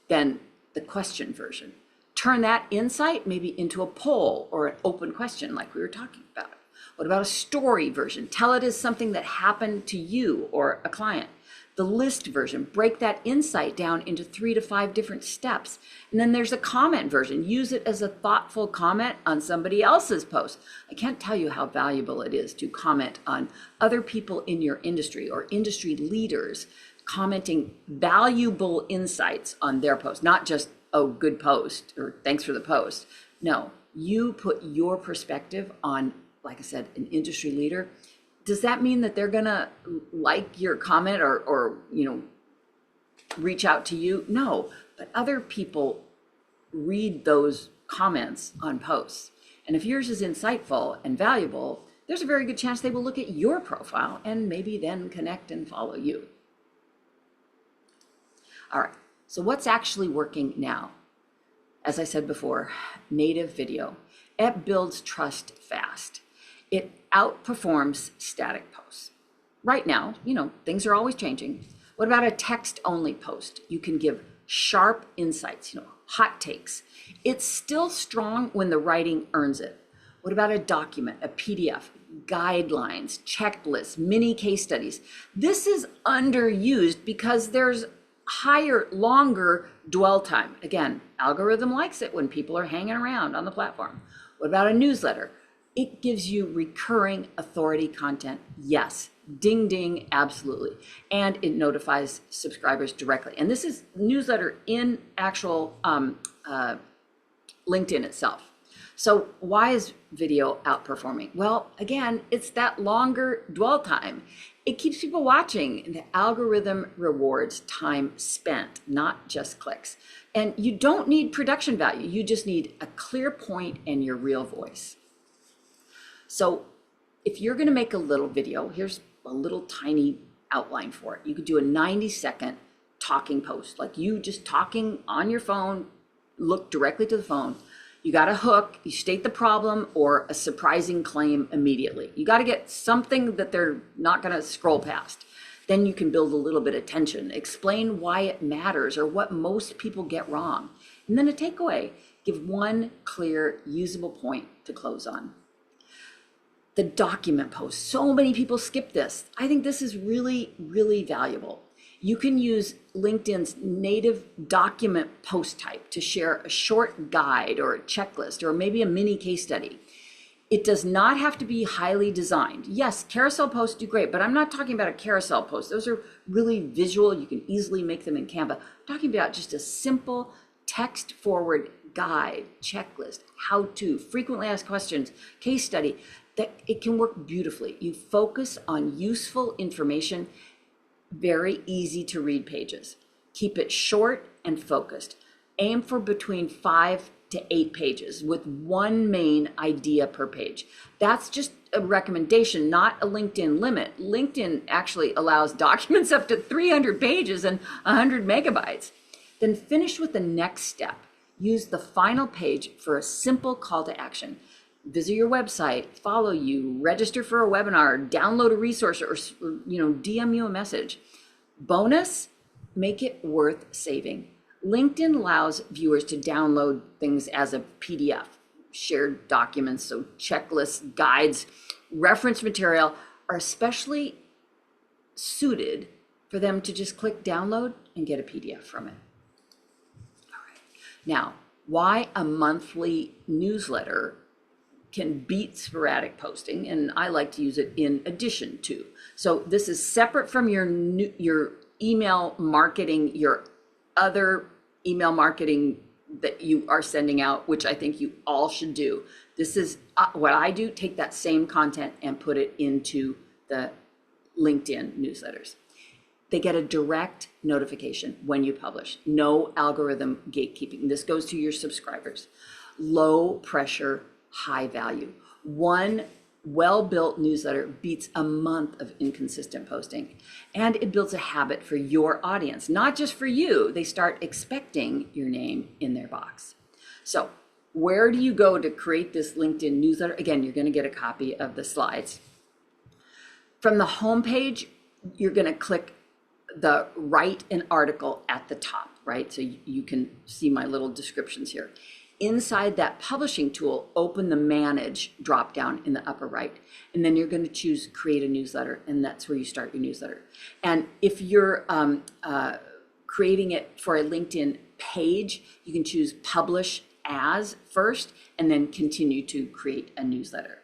[SPEAKER 1] Then the question version. Turn that insight maybe into a poll or an open question like we were talking about. What about a story version? Tell it as something that happened to you or a client. The list version, break that insight down into 3 to 5 different steps. And then there's a comment version. Use it as a thoughtful comment on somebody else's post. I can't tell you how valuable it is to comment on other people in your industry or industry leaders commenting valuable insights on their post, not just, oh, good post or thanks for the post. No, you put your perspective on, like I said, an industry leader. Does that mean that they're gonna like your comment or reach out to you? No, but other people read those comments on posts. And if yours is insightful and valuable, there's a very good chance they will look at your profile and maybe then connect and follow you. All right, so what's actually working now? As I said before, native video. It builds trust fast. It outperforms static posts. Right now, things are always changing. What about a text-only post? You can give sharp insights, hot takes. It's still strong when the writing earns it. What about a document, a PDF, guidelines, checklists, mini case studies? This is underused because there's higher, longer dwell time. Again, algorithm likes it when people are hanging around on the platform. What about a newsletter? It gives you recurring authority content. Yes, ding, ding, absolutely. And it notifies subscribers directly. And this is newsletter in actual LinkedIn itself. So why is video outperforming? Well, again, it's that longer dwell time. It keeps people watching. The algorithm rewards time spent, not just clicks. And you don't need production value. You just need a clear point and your real voice. So if you're going to make a little video, here's a little tiny outline for it. You could do a 90-second talking post, like you just talking on your phone, look directly to the phone. You got a hook, you state the problem or a surprising claim immediately. You got to get something that they're not going to scroll past. Then you can build a little bit of tension, explain why it matters or what most people get wrong. And then a takeaway, give one clear, usable point to close on. The document post, so many people skip this. I think this is really, really valuable. You can use LinkedIn's native document post type to share a short guide or a checklist or maybe a mini case study. It does not have to be highly designed. Yes, carousel posts do great, but I'm not talking about a carousel post. Those are really visual. You can easily make them in Canva. I'm talking about just a simple text forward guide, checklist, how to, frequently asked questions, case study, that it can work beautifully. You focus on useful information, very easy to read pages. Keep it short and focused. Aim for between 5 to 8 pages with one main idea per page. That's just a recommendation, not a LinkedIn limit. LinkedIn actually allows documents up to 300 pages and 100 megabytes. Then finish with the next step. Use the final page for a simple call to action. Visit your website, follow you, register for a webinar, download a resource, or DM you a message. Bonus, make it worth saving. LinkedIn allows viewers to download things as a PDF, shared documents, so checklists, guides, reference material are especially suited for them to just click download and get a PDF from it. Now, why a monthly newsletter can beat sporadic posting, and I like to use it in addition to. So this is separate from your email marketing, your other email marketing that you are sending out, which I think you all should do. This is what I do, take that same content and put it into the LinkedIn newsletters. They get a direct notification when you publish. No algorithm gatekeeping. This goes to your subscribers. Low pressure, high value. One well-built newsletter beats a month of inconsistent posting. And it builds a habit for your audience, not just for you. They start expecting your name in their box. So where do you go to create this LinkedIn newsletter? Again, you're going to get a copy of the slides. From the homepage, you're going to click the write an article at the top, right? So you can see my little descriptions here. Inside that publishing tool, open the manage drop down in the upper right. And then you're going to choose create a newsletter. And that's where you start your newsletter. And if you're creating it for a LinkedIn page, you can choose publish as first and then continue to create a newsletter.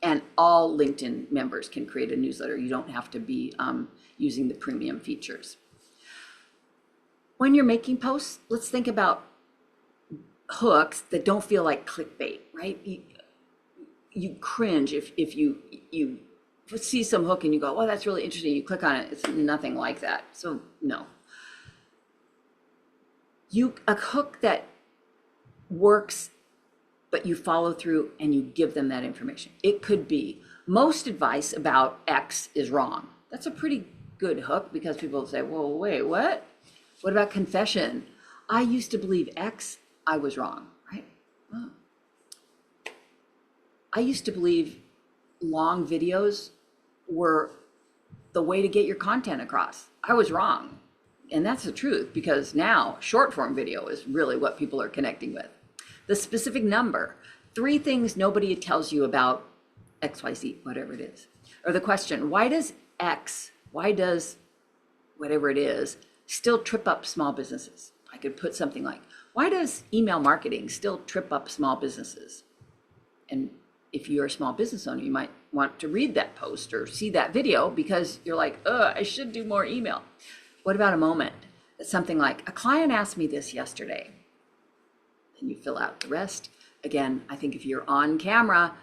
[SPEAKER 1] And all LinkedIn members can create a newsletter. You don't have to be using the premium features. When you're making posts, let's think about hooks that don't feel like clickbait, right? You cringe if you see some hook and you go, oh, that's really interesting. You click on it, it's nothing like that. So no. A hook that works, but you follow through and you give them that information. It could be, most advice about X is wrong. That's a pretty good hook because people say, well, wait, what? What about confession? I used to believe X, I was wrong, right? Well, I used to believe long videos were the way to get your content across. I was wrong. And that's the truth, because now short form video is really what people are connecting with. The specific number, 3 things nobody tells you about XYZ, whatever it is. Or the question, why does whatever it is still trip up small businesses? I could put something like, why does email marketing still trip up small businesses? And if you're a small business owner, you might want to read that post or see that video because you're like, I should do more email. What about a moment? It's something like, a client asked me this yesterday. And you fill out the rest. Again, I think if you're on camera,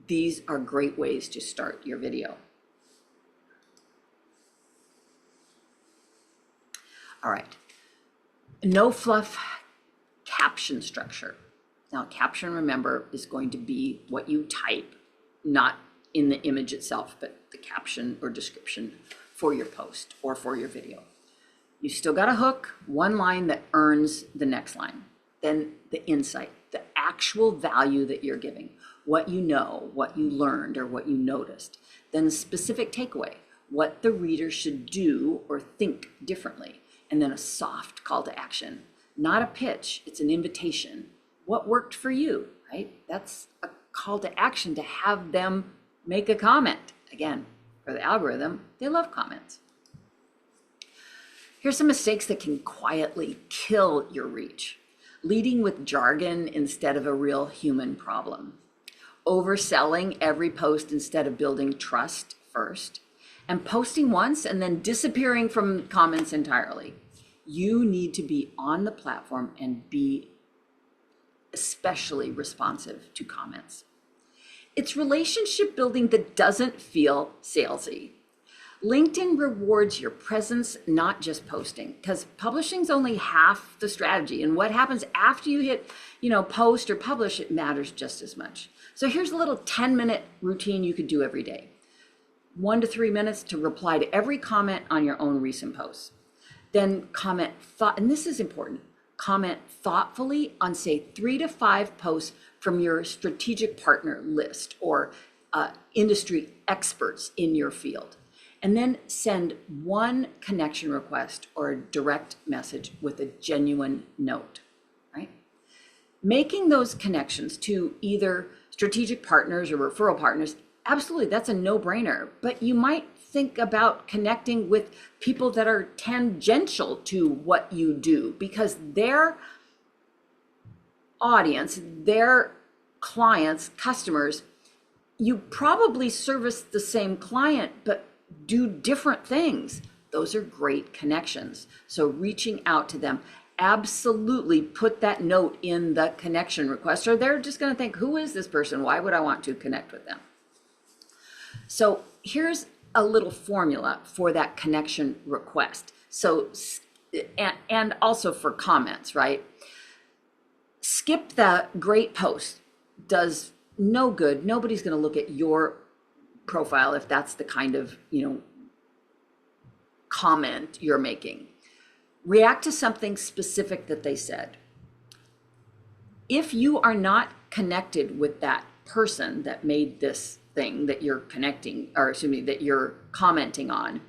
[SPEAKER 1] these are great ways to start your video. All right, no fluff caption structure. Now, caption, remember, is going to be what you type, not in the image itself, but the caption or description for your post or for your video. You still got a hook, one line that earns the next line. Then the insight, the actual value that you're giving, what you know, what you learned, or what you noticed. Then the specific takeaway, what the reader should do or think differently. And then a soft call to action, not a pitch, it's an invitation. What worked for you, right? That's a call to action to have them make a comment. Again, for the algorithm, they love comments. Here's some mistakes that can quietly kill your reach. Leading with jargon instead of a real human problem. Overselling every post instead of building trust first. And posting once and then disappearing from comments entirely. You need to be on the platform and be especially responsive to comments. It's relationship building that doesn't feel salesy. LinkedIn rewards your presence, not just posting, because publishing's only half the strategy. And what happens after you hit, post or publish, it matters just as much. So here's a little 10-minute routine you could do every day. 1 to 3 minutes to reply to every comment on your own recent posts. Then comment, and this is important, comment thoughtfully on, say, 3 to 5 posts from your strategic partner list or industry experts in your field. And then send 1 connection request or a direct message with a genuine note, right? Making those connections to either strategic partners or referral partners absolutely, that's a no-brainer. But you might think about connecting with people that are tangential to what you do, because their audience, their clients, customers, you probably service the same client, but do different things. Those are great connections. So reaching out to them, absolutely put that note in the connection request, or they're just going to think, who is this person? Why would I want to connect with them? So here's a little formula for that connection request. So, and also for comments, right? Skip the great post. Does no good. Nobody's going to look at your profile if that's the kind of, comment you're making. React to something specific that they said. If you are not connected with that person that made this thing that you're connecting, or excuse me, that you're commenting on,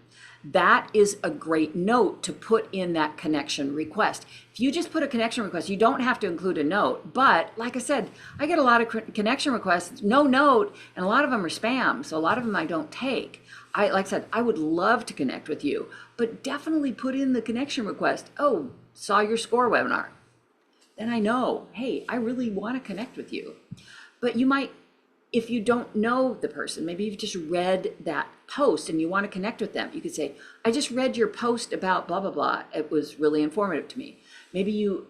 [SPEAKER 1] that is a great note to put in that connection request. If you just put a connection request, you don't have to include a note. But like I said, I get a lot of connection requests, no note, and a lot of them are spam. So a lot of them I don't take. Like I said, I would love to connect with you, but definitely put in the connection request. Oh, saw your SCORE webinar. Then I know, hey, I really want to connect with you. But you might, if you don't know the person, maybe you've just read that post and you want to connect with them, you could say, I just read your post about blah, blah, blah. It was really informative to me. Maybe you,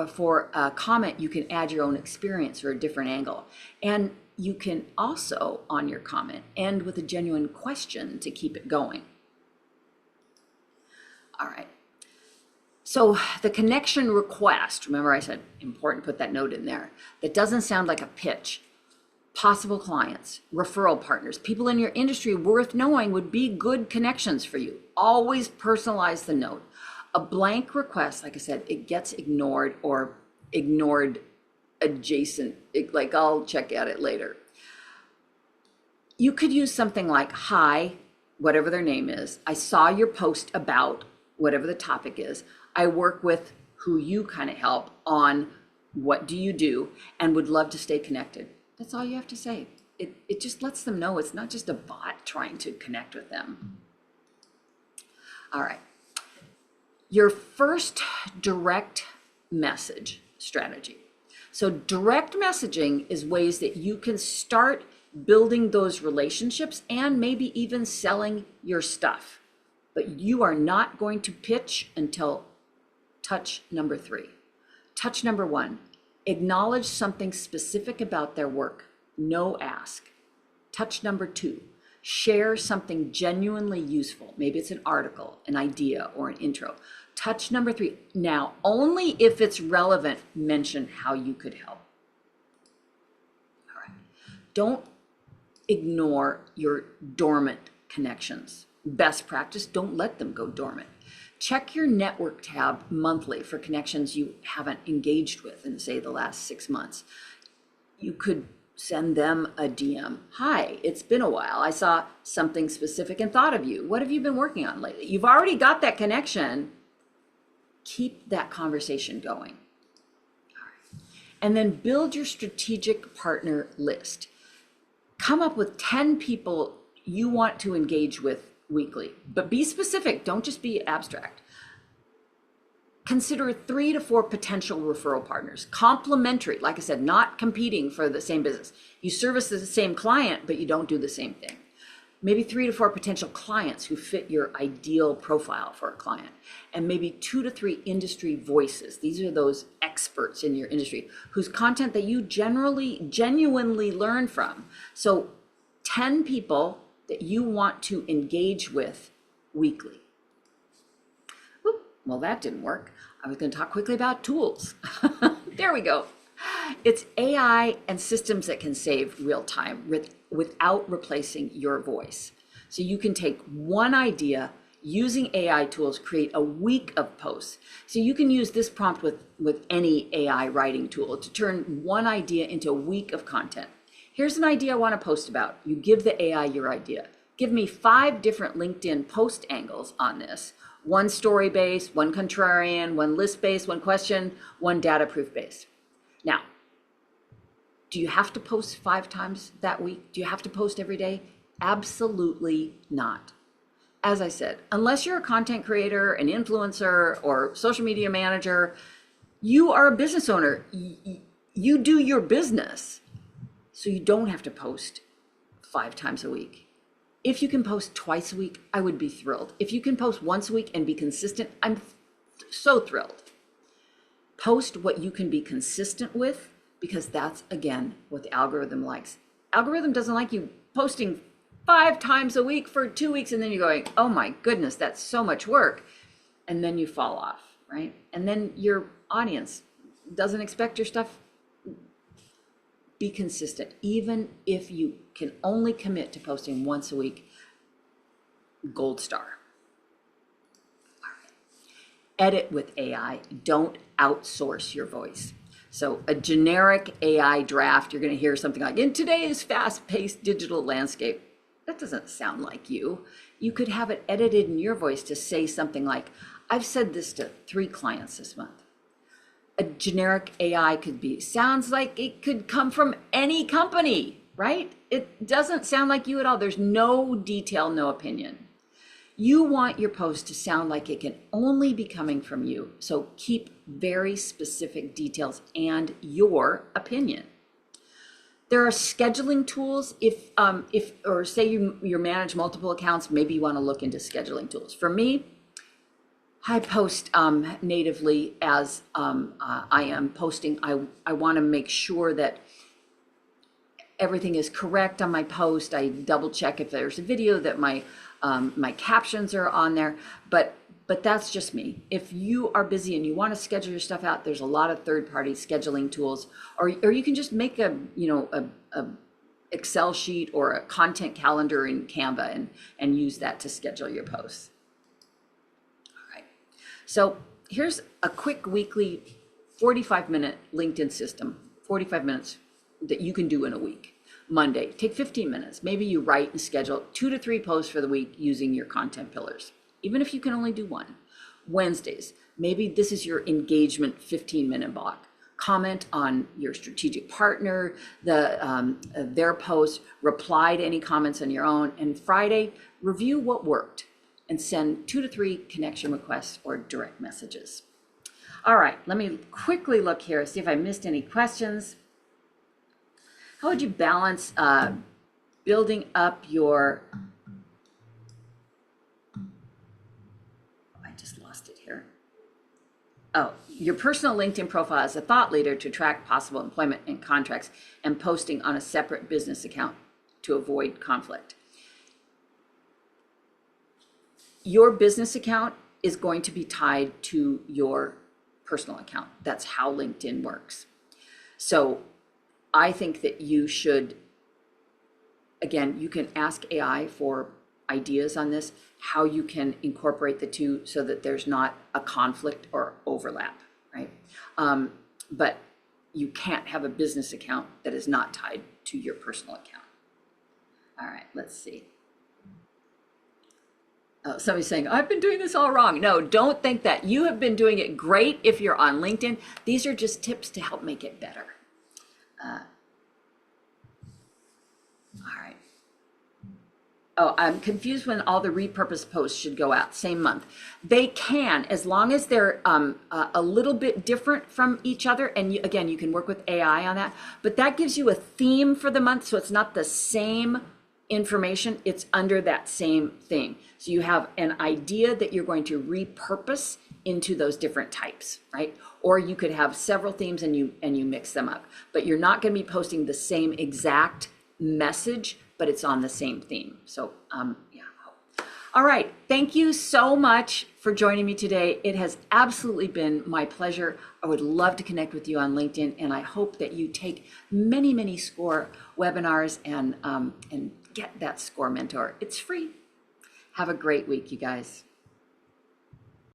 [SPEAKER 1] for a comment, you can add your own experience or a different angle. And you can also, on your comment, end with a genuine question to keep it going. All right. So the connection request, remember I said important to put that note in there. That doesn't sound like a pitch. Possible clients, referral partners, people in your industry worth knowing would be good connections for you. Always personalize the note. A blank request, like I said, it gets ignored or ignored adjacent, like I'll check at it later. You could use something like, hi, whatever their name is. I saw your post about whatever the topic is. I work with who you kind of help on what do you do and would love to stay connected. That's all you have to say. It just lets them know it's not just a bot trying to connect with them. All right. Your first direct message strategy. So direct messaging is ways that you can start building those relationships and maybe even selling your stuff. But you are not going to pitch until touch number 3. Touch number 1, acknowledge something specific about their work. No ask. Touch number 2, share something genuinely useful. Maybe it's an article, an idea, or an intro. Touch number 3, now only if it's relevant, mention how you could help. All right. Don't ignore your dormant connections. Best practice, don't let them go dormant. Check your network tab monthly for connections you haven't engaged with in, say, the last 6 months. You could send them a DM. Hi, it's been a while. I saw something specific and thought of you. What have you been working on lately? You've already got that connection. Keep that conversation going. All right. And then build your strategic partner list. Come up with 10 people you want to engage with weekly, but be specific. Don't just be abstract. Consider 3 to 4 potential referral partners, complementary, like I said, not competing for the same business. You service the same client, but you don't do the same thing. Maybe 3 to 4 potential clients who fit your ideal profile for a client, and maybe 2 to 3 industry voices. These are those experts in your industry whose content that you genuinely learn from. So 10 people that you want to engage with weekly. Well, that didn't work. I was going to talk quickly about tools. There we go. It's AI and systems that can save real time without replacing your voice. So you can take one idea using AI tools, create a week of posts. So you can use this prompt with any AI writing tool to turn one idea into a week of content. Here's an idea I want to post about. You give the AI your idea. Give me 5 different LinkedIn post angles on this. 1 story-based, 1 contrarian, 1 list-based, 1 question, 1 data proof-based. Now, Do you have to post 5 times that week? Do you have to post every day? Absolutely not. As I said, unless you're a content creator, an influencer, or social media manager, you are a business owner. You do your business, so you don't have to post 5 times a week. If you can post twice a week, I would be thrilled. If you can post once a week and be consistent, I'm so thrilled. Post what you can be consistent with, because that's, again, what the algorithm likes. Algorithm doesn't like you posting 5 times a week for 2 weeks and then you're going, oh my goodness, that's so much work. And then you fall off, right? And then your audience doesn't expect your stuff. Be consistent. Even if you can only commit to posting once a week, gold star. All right. Edit with AI. Don't outsource your voice. So a generic AI draft, you're going to hear something like, in today's fast-paced digital landscape. That doesn't sound like you. You could have it edited in your voice to say something like, I've said this to 3 clients this month. A generic AI could be, sounds like it could come from any company, right? It doesn't sound like you at all. There's no detail, no opinion. You want your post to sound like it can only be coming from you. So keep very specific details and your opinion. There are scheduling tools. If or say you manage multiple accounts, maybe you want to look into scheduling tools. For me, I post natively as I am posting. I want to make sure that everything is correct on my post. I double check if there's a video that my captions are on there, but that's just me. If you are busy and you want to schedule your stuff out, there's a lot of third-party scheduling tools, or you can just make a Excel sheet or a content calendar in Canva and use that to schedule your posts. All right. So here's a quick weekly 45-minute LinkedIn system, 45 minutes that you can do in a week. Monday, take 15 minutes. Maybe you write and schedule 2 to 3 posts for the week using your content pillars, even if you can only do 1. Wednesdays, maybe this is your engagement 15-minute block. Comment on your strategic partner, their post, reply to any comments on your own. And Friday, review what worked and send 2 to 3 connection requests or direct messages. All right, let me quickly look here, see if I missed any questions. How would you balance building up your, I just lost it here. Oh, your personal LinkedIn profile as a thought leader to track possible employment and contracts and posting on a separate business account to avoid conflict? Your business account is going to be tied to your personal account. That's how LinkedIn works. So I think that you should, again, you can ask AI for ideas on this, how you can incorporate the two so that there's not a conflict or overlap, right? But you can't have a business account that is not tied to your personal account. All right, let's see. Oh, somebody's saying, I've been doing this all wrong. No, don't think that. You have been doing it great if you're on LinkedIn. These are just tips to help make it better. All right. Oh, I'm confused when all the repurposed posts should go out same month. They can, as long as they're a little bit different from each other. And again, you can work with AI on that, but that gives you a theme for the month. So it's not the same information, it's under that same theme. So you have an idea that you're going to repurpose into those different types, right? Or you could have several themes and you mix them up, but you're not going to be posting the same exact message, but it's on the same theme. So yeah. All right, thank you so much for joining me today. It has absolutely been my pleasure. I would love to connect with you on LinkedIn, and I hope that you take many, many SCORE webinars and get that SCORE mentor. It's free. Have a great week, you guys.